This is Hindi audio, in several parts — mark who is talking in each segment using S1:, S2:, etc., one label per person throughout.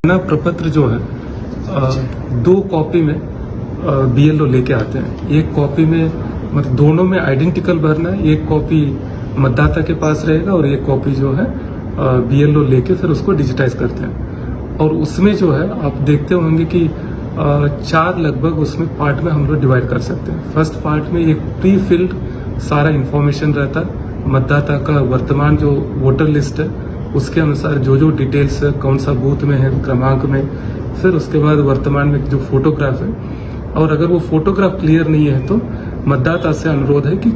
S1: ना प्रपत्र जो है दो कॉपी में बीएलओ लेके आते हैं। एक कॉपी में मतलब दोनों में आइडेंटिकल भरना है, एक कॉपी मतदाता के पास रहेगा और एक कॉपी जो है बीएलओ लेके फिर उसको डिजिटाइज करते हैं। और उसमें जो है आप देखते होंगे कि चार लगभग उसमें पार्ट में हम लोग डिवाइड कर सकते हैं। फर्स्ट पार्ट में एक प्री फिल्ड सारा इंफॉर्मेशन रहता है, मतदाता का वर्तमान जो वोटर लिस्ट है उसके अनुसार जो जो डिटेल्स है, कौन सा बूथ में है, क्रमांक में, फिर उसके बाद वर्तमान में जो फोटोग्राफ है, और अगर वो फोटोग्राफ क्लियर नहीं है तो मतदाता से अनुरोध है कि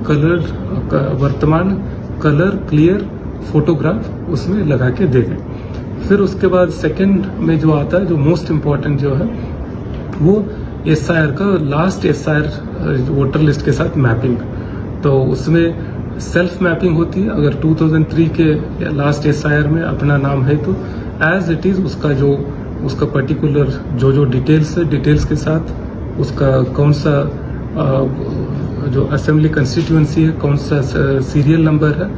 S1: वर्तमान कलर क्लियर फोटोग्राफ उसमें लगा के दे दें। फिर उसके बाद सेकंड में जो आता है, जो मोस्ट इम्पॉर्टेंट जो है, वो एसआईआर का लास्ट एसआईआर वोटर लिस्ट के साथ मैपिंग। तो उसमें सेल्फ मैपिंग होती है। अगर 2003 के लास्ट एसआईआर में अपना नाम है तो एज इट इज उसका पर्टिकुलर जो डिटेल्स है, डिटेल्स के साथ उसका कौन सा जो असेंबली कंस्टिट्यूएंसी है, कौन सा सीरियल नंबर है,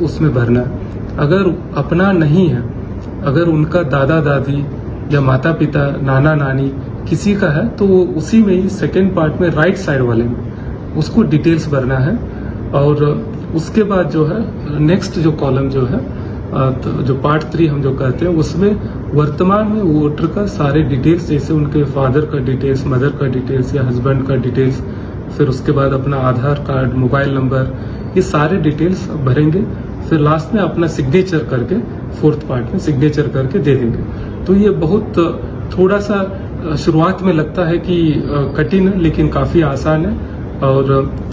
S1: उसमें भरना है। अगर अपना नहीं है, अगर उनका दादा दादी या माता पिता, नाना नानी किसी का है, तो वो उसी में ही सेकेंड पार्ट में राइट साइड वाले में उसको डिटेल्स भरना है। और उसके बाद जो है नेक्स्ट जो कॉलम जो है, तो जो पार्ट 3 हम जो कहते हैं, उसमें वर्तमान में वोटर का सारे डिटेल्स, जैसे उनके फादर का डिटेल्स, मदर का डिटेल्स या हस्बैंड का डिटेल्स, फिर उसके बाद अपना आधार कार्ड, मोबाइल नंबर, ये सारे डिटेल्स भरेंगे। फिर लास्ट में अपना सिग्नेचर करके फोर्थ पार्ट में सिग्नेचर करके दे देंगे। तो ये बहुत थोड़ा सा शुरुआत में लगता है कि कठिन है, लेकिन काफी आसान है। और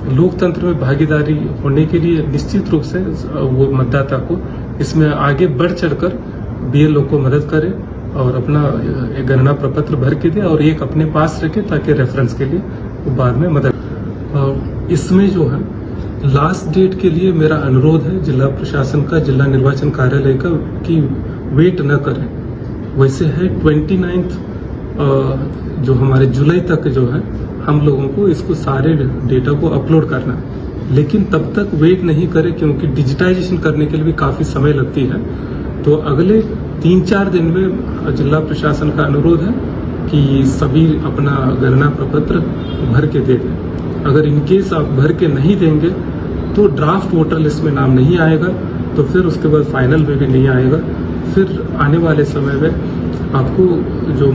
S1: लोकतंत्र में भागीदारी होने के लिए निश्चित रूप से वो मतदाता को इसमें आगे बढ़ चढ़कर बीएलओ को मदद करे और अपना गणना प्रपत्र भर के दे और एक अपने पास रखे ताकि रेफरेंस के लिए वो बाद में मदद। इसमें जो है लास्ट डेट के लिए मेरा अनुरोध है जिला प्रशासन का, जिला निर्वाचन कार्यालय का, कि वेट न करें। वैसे है 29 जो हमारे जुलाई तक जो है हम लोगों को इसको सारे डेटा को अपलोड करना है, लेकिन तब तक वेट नहीं करें क्योंकि डिजिटाइजेशन करने के लिए भी काफी समय लगती है। तो अगले 3-4 दिन में जिला प्रशासन का अनुरोध है कि सभी अपना गणना प्रपत्र भर के दे दें। अगर इनकेस आप भर के नहीं देंगे तो ड्राफ्ट वोटर लिस्ट में नाम नहीं आएगा, तो फिर उसके बाद फाइनल में भी नहीं आएगा। फिर आने वाले समय में आपको जो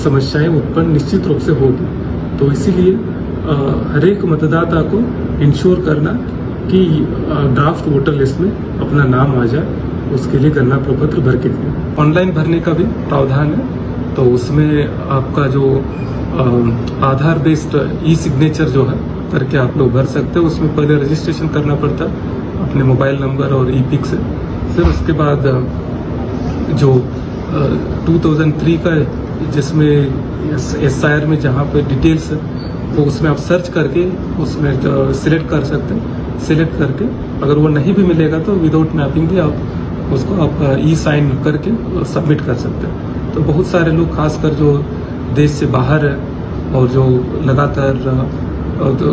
S1: समस्याएं उत्पन्न निश्चित रूप से होगी। तो इसीलिए हर एक मतदाता को इंश्योर करना कि ड्राफ्ट वोटर लिस्ट में अपना नाम आ जाए, उसके लिए गणना प्रपत्र भर के दें। ऑनलाइन भरने का भी प्रावधान है, तो उसमें आपका जो आधार बेस्ड ई सिग्नेचर जो है करके आप लोग भर सकते हो। उसमें पहले रजिस्ट्रेशन करना पड़ता है अपने मोबाइल नंबर और ई-पिक से। फिर उसके बाद जो 2003 का जिसमें एसआईआर में जहाँ पे डिटेल्स है, तो उसमें आप सर्च करके उसमें सिलेक्ट कर सकते हैं। सिलेक्ट करके अगर वो नहीं भी मिलेगा तो विदाउट मैपिंग भी आप उसको आप ई साइन करके सबमिट कर सकते हैं। तो बहुत सारे लोग, खासकर जो देश से बाहर है और जो लगातार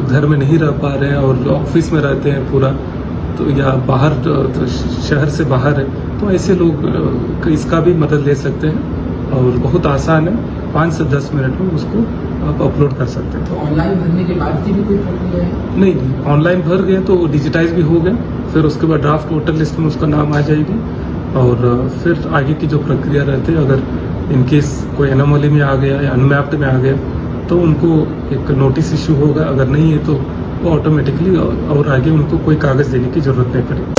S1: घर में नहीं रह पा रहे हैं और ऑफिस में रहते हैं पूरा, तो या बाहर शहर से बाहर है, तो ऐसे लोग इसका भी मदद ले सकते हैं। और बहुत आसान है, 5 से 10 मिनट में उसको आप अपलोड कर सकते हैं।
S2: तो ऑनलाइन भरने के बाद भी कोई प्रक्रिया है?
S1: नहीं, ऑनलाइन भर गए तो डिजिटाइज भी हो गया। फिर उसके बाद ड्राफ्ट वोटर लिस्ट में उसका नाम आ जाएगी और फिर आगे की जो प्रक्रिया रहती है, अगर इनकेस कोई एनोमली में आ गया या अनमैप्ड में आ गया तो उनको एक नोटिस इश्यू होगा। अगर नहीं है तो वो ऑटोमेटिकली और आगे उनको कोई कागज देने की जरूरत नहीं पड़ेगी।